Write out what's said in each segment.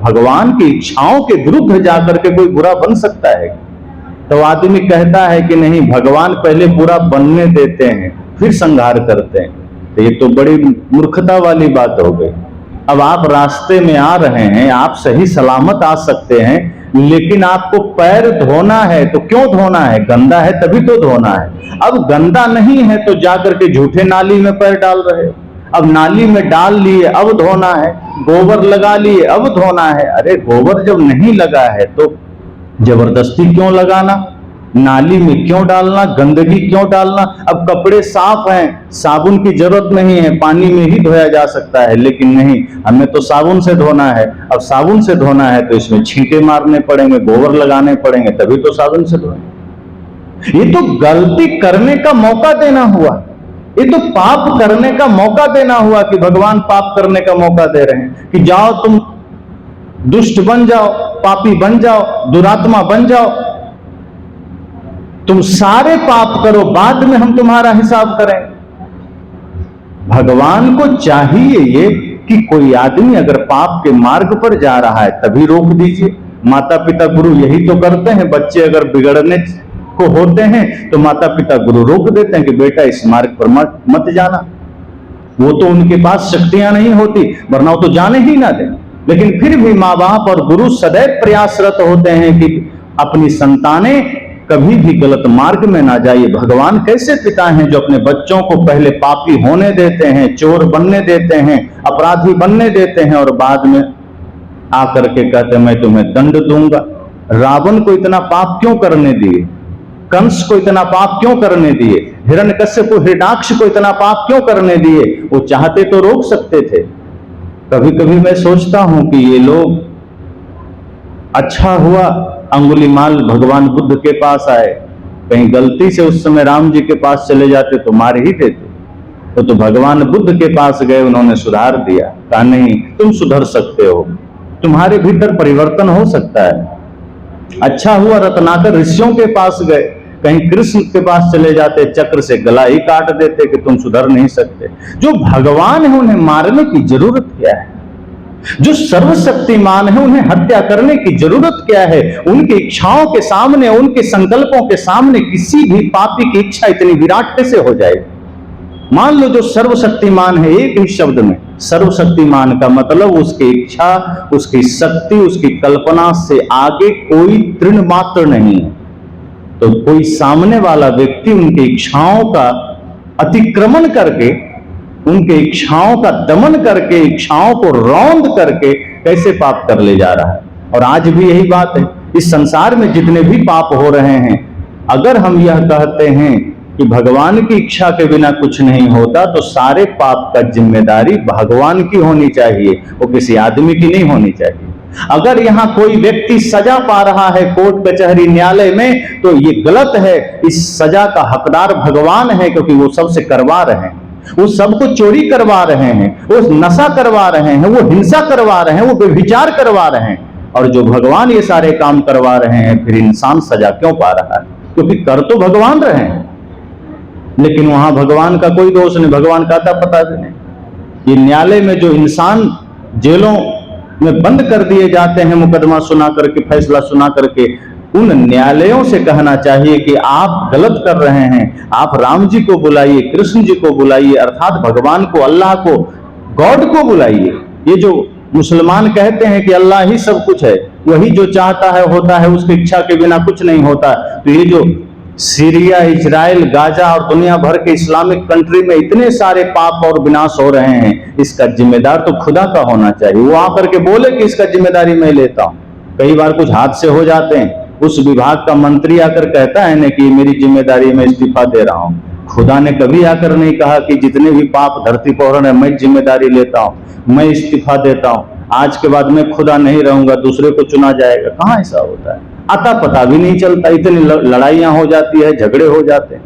भगवान की इच्छाओं के विरुद्ध जाकर के कोई बुरा बन सकता है? तो आदमी कहता है कि नहीं, भगवान पहले बुरा बनने देते हैं फिर संहार करते हैं। तो ये तो बड़ी मूर्खता वाली बात हो गई। अब आप रास्ते में आ रहे हैं, आप सही सलामत आ सकते हैं, लेकिन आपको पैर धोना है तो क्यों धोना है? गंदा है तभी तो धोना है। अब गंदा नहीं है तो जाकर के झूठे नाली में पैर डाल रहे हो। अब नाली में डाल लिए अब धोना है, गोबर लगा लिए अब धोना है। अरे गोबर जब नहीं लगा है तो जबरदस्ती क्यों लगाना? नाली में क्यों डालना? गंदगी क्यों डालना? अब कपड़े साफ हैं, साबुन की जरूरत नहीं है, पानी में ही धोया जा सकता है, लेकिन नहीं, हमें तो साबुन से धोना है। अब साबुन से धोना है तो इसमें छींटे मारने पड़ेंगे, गोबर लगाने पड़ेंगे, तभी तो साबुन से धोएंगे। ये तो गलती करने का मौका देना हुआ, ये तो पाप करने का मौका देना हुआ कि भगवान पाप करने का मौका दे रहे हैं कि जाओ तुम दुष्ट बन जाओ, पापी बन जाओ, दुरात्मा बन जाओ, तुम सारे पाप करो, बाद में हम तुम्हारा हिसाब करें। भगवान को चाहिए ये कि कोई आदमी अगर पाप के मार्ग पर जा रहा है तभी रोक दीजिए। माता पिता गुरु यही तो करते हैं। बच्चे अगर बिगड़ने को होते हैं तो माता पिता गुरु रोक देते हैं कि बेटा इस मार्ग पर मत जाना। वो तो उनके पास शक्तियां नहीं होती, वरना वो तो जाने ही ना दें। लेकिन फिर भी माँ बाप और गुरु सदैव प्रयासरत होते हैं कि अपनी संतानें कभी भी गलत मार्ग में ना जाइए। भगवान कैसे पिता हैं जो अपने बच्चों को पहले पापी होने देते हैं, चोर बनने देते हैं, अपराधी बनने देते हैं और बाद में आकर के कहते हैं मैं तुम्हें दंड दूंगा। रावण को इतना पाप क्यों करने दिए? कंस को इतना पाप क्यों करने दिए? हिरण्यकश्यप को, हिरण्याक्ष को इतना पाप क्यों करने दिए? वो चाहते तो रोक सकते थे। कभी कभी मैं सोचता हूं कि ये लोग, अच्छा हुआ अंगुलीमाल भगवान बुद्ध के पास आए, कहीं गलती से उस समय राम जी के पास चले जाते तो मार ही देते। तो भगवान बुद्ध के पास गए, उन्होंने सुधार दिया, कहा नहीं तुम सुधर सकते हो, तुम्हारे भीतर परिवर्तन हो सकता है। अच्छा हुआ रत्नाकर ऋषियों के पास गए, कहीं कृष्ण के पास चले जाते चक्र से गला ही काट देते कि तुम सुधर नहीं सकते। जो भगवान है उन्हें मारने की जरूरत क्या है? जो सर्वशक्तिमान है उन्हें हत्या करने की जरूरत क्या है? उनकी इच्छाओं के सामने, उनके संकल्पों के सामने किसी भी पापी की इच्छा इतनी विराट कैसे हो जाएगी? मान लो जो सर्वशक्तिमान है, एक ही शब्द में सर्वशक्तिमान का मतलब उसकी इच्छा, उसकी शक्ति, उसकी कल्पना से आगे कोई तृण मात्र नहीं है। तो कोई सामने वाला व्यक्ति उनकी इच्छाओं का अतिक्रमण करके, उनके इच्छाओं का दमन करके, इच्छाओं को रौंद करके कैसे पाप कर ले जा रहा है। और आज भी यही बात है, इस संसार में जितने भी पाप हो रहे हैं, अगर हम यह कहते हैं कि भगवान की इच्छा के बिना कुछ नहीं होता, तो सारे पाप का जिम्मेदारी भगवान की होनी चाहिए, वो किसी आदमी की नहीं होनी चाहिए। अगर यहाँ कोई व्यक्ति सजा पा रहा है कोर्ट कचहरी न्यायालय में, तो ये गलत है। इस सजा का हकदार भगवान है, क्योंकि वो सबसे करवा रहे हैं, वो सबको चोरी करवा रहे हैं, वो नशा करवा रहे हैं, वो हिंसा करवा रहे हैं, वो व्यभिचार करवा रहे हैं। और जो भगवान ये सारे काम करवा रहे हैं, फिर इंसान सजा क्यों पा रहा है? क्योंकि कर तो भगवान रहे हैं, लेकिन वहां भगवान का कोई दोष नहीं, भगवान का पता भी नहीं। ये न्यायालय में जो इंसान जेलों में बंद कर दिए जाते हैं, मुकदमा सुना करके, फैसला सुना करके, उन न्यायालयों से कहना चाहिए कि आप गलत कर रहे हैं, आप राम जी को बुलाइए, कृष्ण जी को बुलाइए, अर्थात भगवान को, अल्लाह को, गॉड को बुलाइए। ये जो मुसलमान कहते हैं कि अल्लाह ही सब कुछ है, वही जो चाहता है होता है, उसकी इच्छा के बिना कुछ नहीं होता, तो ये जो सीरिया, इजराइल, गाजा और दुनिया भर के इस्लामिक कंट्री में इतने सारे पाप और विनाश हो रहे हैं, इसका जिम्मेदार तो खुदा का होना चाहिए। वो आकर के बोले कि इसका जिम्मेदारी मैं लेता हूं। कई बार कुछ हादसे हो जाते हैं, उस विभाग का मंत्री आकर कहता है ना कि मेरी जिम्मेदारी में इस्तीफा दे रहा हूं। खुदा ने कभी आकर नहीं कहा कि जितने भी पाप धरती पर हो रहे हैं मैं जिम्मेदारी लेता हूं, मैं इस्तीफा देता हूं, आज के बाद मैं खुदा नहीं रहूंगा, दूसरे को चुना जाएगा। कहां ऐसा होता है? आता पता भी नहीं चलता, इतनी लड़ाइयां हो जाती है, झगड़े हो जाते हैं।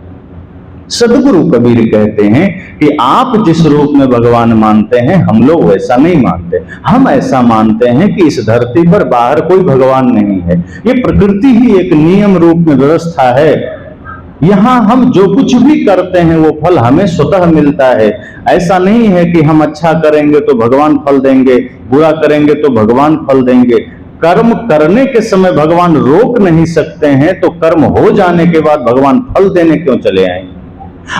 सदगुरु कबीर कहते हैं कि आप जिस रूप में भगवान मानते हैं, हम लोग वैसा नहीं मानते। हम ऐसा मानते हैं कि इस धरती पर बाहर कोई भगवान नहीं है, ये प्रकृति ही एक नियम रूप में व्यवस्था है। यहां हम जो कुछ भी करते हैं वो फल हमें स्वतः मिलता है। ऐसा नहीं है कि हम अच्छा करेंगे तो भगवान फल देंगे, बुरा करेंगे तो भगवान फल देंगे। कर्म करने के समय भगवान रोक नहीं सकते हैं, तो कर्म हो जाने के बाद भगवान फल देने क्यों चले आएंगे?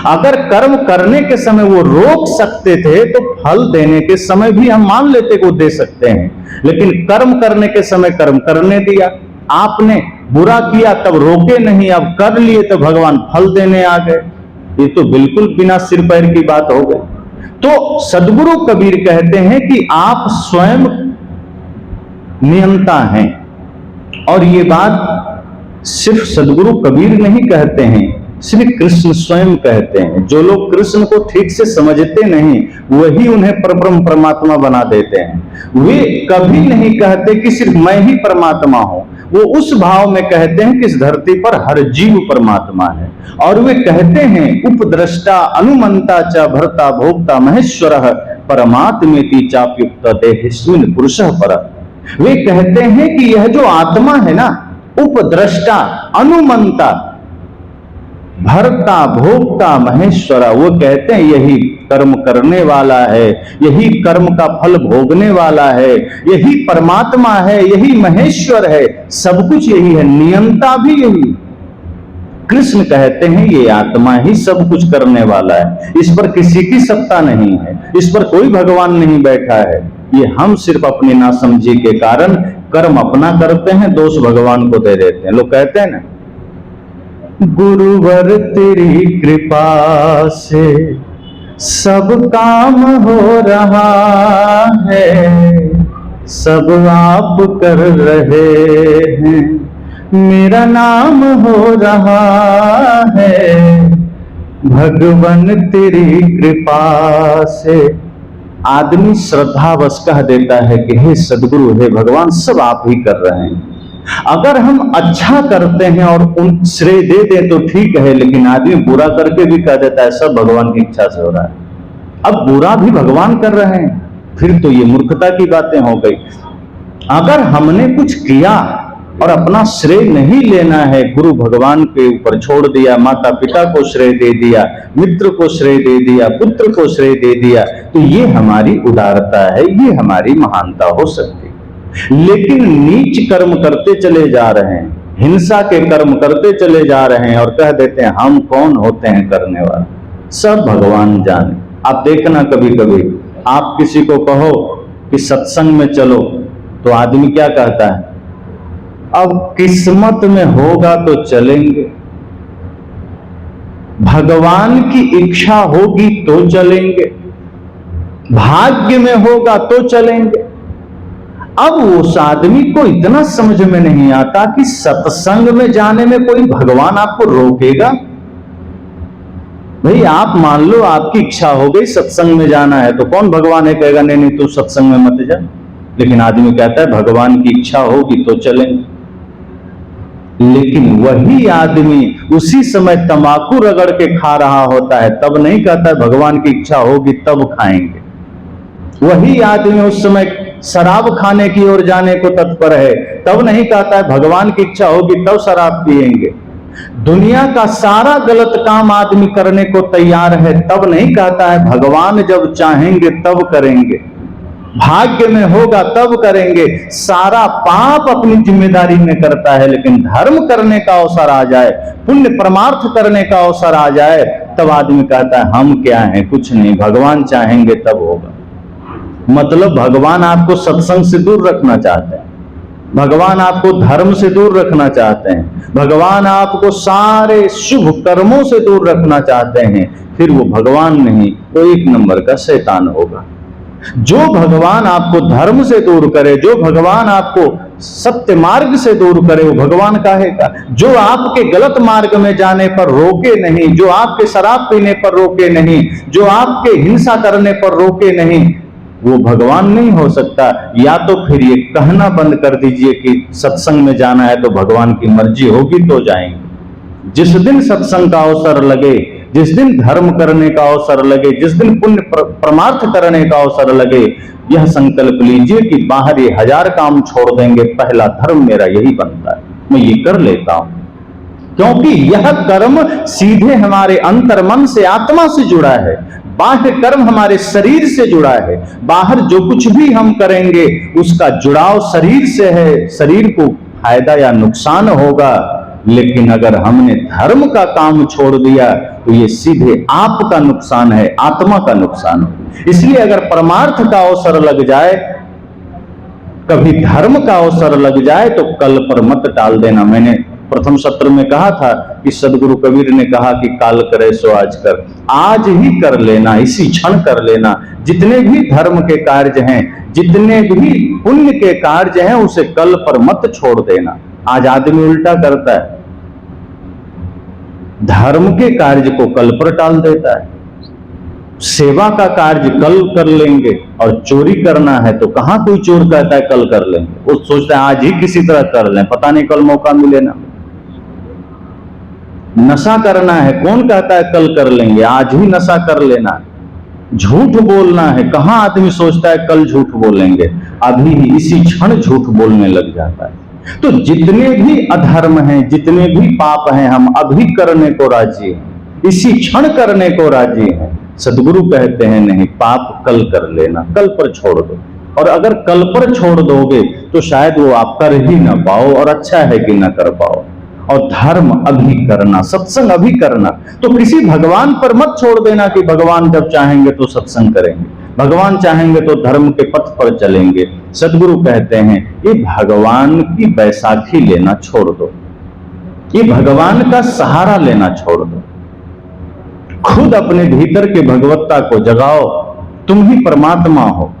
अगर कर्म करने के समय वो रोक सकते थे तो फल देने के समय भी हम मान लेते कि वो दे सकते हैं, लेकिन कर्म करने के समय कर्म करने दिया। आपने बुरा किया तब रोके नहीं, अब कर लिए तो भगवान फल देने आ गए। ये तो बिल्कुल बिना सिर पैर की बात हो गई। तो सदगुरु कबीर कहते हैं कि आप स्वयं नियंता हैं, और ये बात सिर्फ सदगुरु कबीर नहीं कहते हैं, श्री कृष्ण स्वयं कहते हैं। जो लोग कृष्ण को ठीक से समझते नहीं वही उन्हें परब्रह्म परमात्मा बना देते हैं। वे कभी नहीं कहते कि सिर्फ मैं ही परमात्मा हूं, वो उस भाव में कहते हैं कि इस धरती पर हर जीव परमात्मा है। और वे कहते हैं उपद्रष्टा अनुमंता च भर्ता भोक्ता महेश्वरः परमात्मेति चाप्युक्त देहिस्मिन् पुरुषः परः। वे कहते हैं कि यह जो आत्मा है ना, उपद्रष्टा अनुमंता भर्ता भोक्ता महेश्वरा, वो कहते हैं यही कर्म करने वाला है, यही कर्म का फल भोगने वाला है, यही परमात्मा है, यही महेश्वर है, सब कुछ यही है, नियंता भी यही। कृष्ण कहते हैं ये आत्मा ही सब कुछ करने वाला है, इस पर किसी की सत्ता नहीं है, इस पर कोई भगवान नहीं बैठा है। ये हम सिर्फ अपनी नासमझी के कारण कर्म अपना करते हैं, दोष भगवान को दे देते हैं। लोग कहते हैं ना, गुरुवर तेरी कृपा से सब काम हो रहा है, सब आप कर रहे हैं, मेरा नाम हो रहा है, भगवान तेरी कृपा से। आदमी श्रद्धावश कह देता है कि हे सदगुरु, हे भगवान, सब आप ही कर रहे हैं। अगर हम अच्छा करते हैं और उन श्रेय दे दें तो ठीक है, लेकिन आदमी बुरा करके भी कह देता है सब भगवान की इच्छा से हो रहा है। अब बुरा भी भगवान कर रहे हैं, फिर तो ये मूर्खता की बातें हो गई। अगर हमने कुछ किया और अपना श्रेय नहीं लेना है, गुरु भगवान के ऊपर छोड़ दिया, माता पिता को श्रेय दे दिया, मित्र को श्रेय दे दिया, पुत्र को श्रेय दे दिया, तो ये हमारी उदारता है, ये हमारी महानता हो सकती है। लेकिन नीच कर्म करते चले जा रहे हैं, हिंसा के कर्म करते चले जा रहे हैं और कह देते हैं हम कौन होते हैं करने वाला, सब भगवान जाने। आप देखना कभी कभी आप किसी को कहो कि सत्संग में चलो, तो आदमी क्या कहता है, अब किस्मत में होगा तो चलेंगे, भगवान की इच्छा होगी तो चलेंगे, भाग्य में होगा तो चलेंगे। अब उस आदमी को इतना समझ में नहीं आता कि सत्संग में जाने में कोई भगवान आपको रोकेगा। भाई आप मान लो आपकी इच्छा हो गई सत्संग में जाना है, तो कौन भगवान है कहेगा नहीं नहीं तू सत्संग में मत जा। लेकिन आदमी कहता है भगवान की इच्छा होगी तो चलेंगे। लेकिन वही आदमी उसी समय तंबाकू रगड़ के खा रहा होता है, तब नहीं कहता है भगवान की इच्छा होगी तब खाएंगे। वही आदमी उस समय शराब खाने की ओर जाने को तत्पर है, तब नहीं कहता है भगवान की इच्छा होगी तब शराब पिएंगे। दुनिया का सारा गलत काम आदमी करने को तैयार है, तब नहीं कहता है भगवान जब चाहेंगे तब करेंगे, भाग्य में होगा तब करेंगे। सारा पाप अपनी जिम्मेदारी में करता है, लेकिन धर्म करने का अवसर आ जाए, पुण्य परमार्थ करने का अवसर आ जाए, तब आदमी कहता है हम क्या हैं, कुछ नहीं, भगवान चाहेंगे तब होगा। मतलब भगवान आपको सत्संग से दूर रखना चाहते हैं, भगवान आपको धर्म से दूर रखना चाहते हैं, भगवान आपको सारे शुभ कर्मों से दूर रखना चाहते हैं। फिर वो भगवान नहीं, वो एक नंबर का शैतान होगा। जो भगवान आपको धर्म से दूर करे, जो भगवान आपको सत्य मार्ग से दूर करे, वो भगवान कहेगा। जो आपके गलत मार्ग में जाने पर रोके नहीं, जो आपके शराब पीने पर रोके नहीं, जो आपके हिंसा करने पर रोके नहीं, वो भगवान नहीं हो सकता। या तो फिर ये कहना बंद कर दीजिए कि सत्संग में जाना है तो भगवान की मर्जी होगी तो जाएंगे। जिस दिन सत्संग का अवसर लगे, जिस दिन धर्म करने का अवसर लगे, जिस दिन पुण्य परमार्थ करने का अवसर लगे, यह संकल्प लीजिए कि बाहर ये 1000 काम छोड़ देंगे, पहला धर्म मेरा यही बनता है, मैं ये कर लेता हूं। क्योंकि यह कर्म सीधे हमारे अंतर मन से, आत्मा से जुड़ा है। बाह्य कर्म हमारे शरीर से जुड़ा है। बाहर जो कुछ भी हम करेंगे उसका जुड़ाव शरीर से है, शरीर को फायदा या नुकसान होगा। लेकिन अगर हमने धर्म का काम छोड़ दिया तो ये सीधे आपका नुकसान है, आत्मा का नुकसान है। इसलिए अगर परमार्थ का अवसर लग जाए, कभी धर्म का अवसर लग जाए तो कल पर मत टाल देना। मैंने प्रथम सत्र में कहा था कि सदगुरु कबीर ने कहा कि काल करे सो आज कर, आज ही कर लेना, इसी क्षण कर लेना। जितने भी धर्म के कार्य हैं, जितने भी पुण्य के कार्य हैं, उसे कल पर मत छोड़ देना। आज आदमी उल्टा करता है, धर्म के कार्य को कल पर टाल देता है। सेवा का कार्य कल कर लेंगे और चोरी करना है तो कहां कोई चोर कहता है कल कर लेंगे, वो सोचता है आज ही किसी तरह कर लें, पता नहीं कल मौका मिले ना। नशा करना है, कौन कहता है कल कर लेंगे, आज ही नशा कर लेना है। झूठ बोलना है, कहां आदमी सोचता है कल झूठ बोलेंगे, अभी ही इसी क्षण झूठ बोलने लग जाता है। तो जितने भी अधर्म हैं, जितने भी पाप हैं, हम अभी करने को राजी हैं, इसी क्षण करने को राजी हैं। सदगुरु कहते हैं नहीं, पाप कल कर लेना, कल पर छोड़ दो। और अगर कल पर छोड़ दोगे तो शायद वो आप कर ही ना पाओ, और अच्छा है कि ना कर पाओ। और धर्म अभी करना, सत्संग अभी करना। तो किसी भगवान पर मत छोड़ देना कि भगवान जब चाहेंगे तो सत्संग करेंगे, भगवान चाहेंगे तो धर्म के पथ पर चलेंगे। सदगुरु कहते हैं ये भगवान की बैसाखी लेना छोड़ दो, ये भगवान का सहारा लेना छोड़ दो। खुद अपने भीतर के भगवत्ता को जगाओ, तुम ही परमात्मा हो।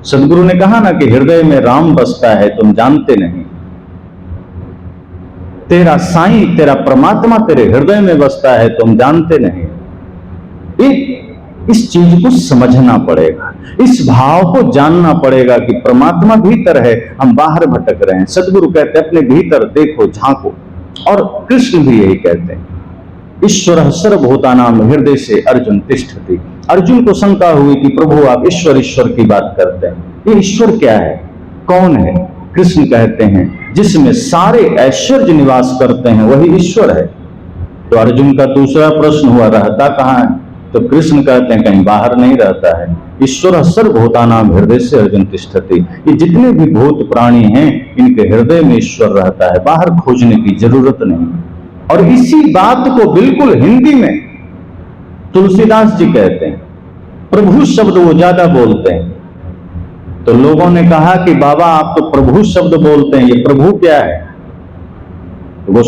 सदगुरु ने कहा ना कि हृदय में राम बसता है, तुम जानते नहीं। तेरा साईं, तेरा परमात्मा तेरे हृदय में बसता है, तुम जानते नहीं। इस चीज को समझना पड़ेगा, इस भाव को जानना पड़ेगा कि परमात्मा भीतर है, हम बाहर भटक रहे हैं। सदगुरु कहते हैं अपने भीतर देखो, झांको। और कृष्ण भी यही कहते हैं, ईश्वर सर्वभूतानां हृदय से अर्जुन तिष्ठति। अर्जुन को शंका हुई कि प्रभु आप ईश्वर ईश्वर की बात करते हैं, ये ईश्वर क्या है, कौन है? कृष्ण कहते हैं जिसमें सारे ऐश्वर्य निवास करते हैं वही ईश्वर है। तो अर्जुन का दूसरा प्रश्न हुआ, रहता कहाँ है? तो कृष्ण कहते हैं कहीं बाहर नहीं रहता है। ईश्वर सर्वभूतानां हृदय से अर्जुन तिष्ठति। ये जितने भी भूत प्राणी हैं इनके हृदय में ईश्वर रहता है, बाहर खोजने की जरूरत नहीं। और इसी बात को बिल्कुल हिंदी में तुलसीदास जी कहते हैं। प्रभु शब्द वो ज्यादा बोलते हैं। तो लोगों ने कहा कि बाबा आप तो प्रभु शब्द बोलते हैं, ये प्रभु क्या है? वो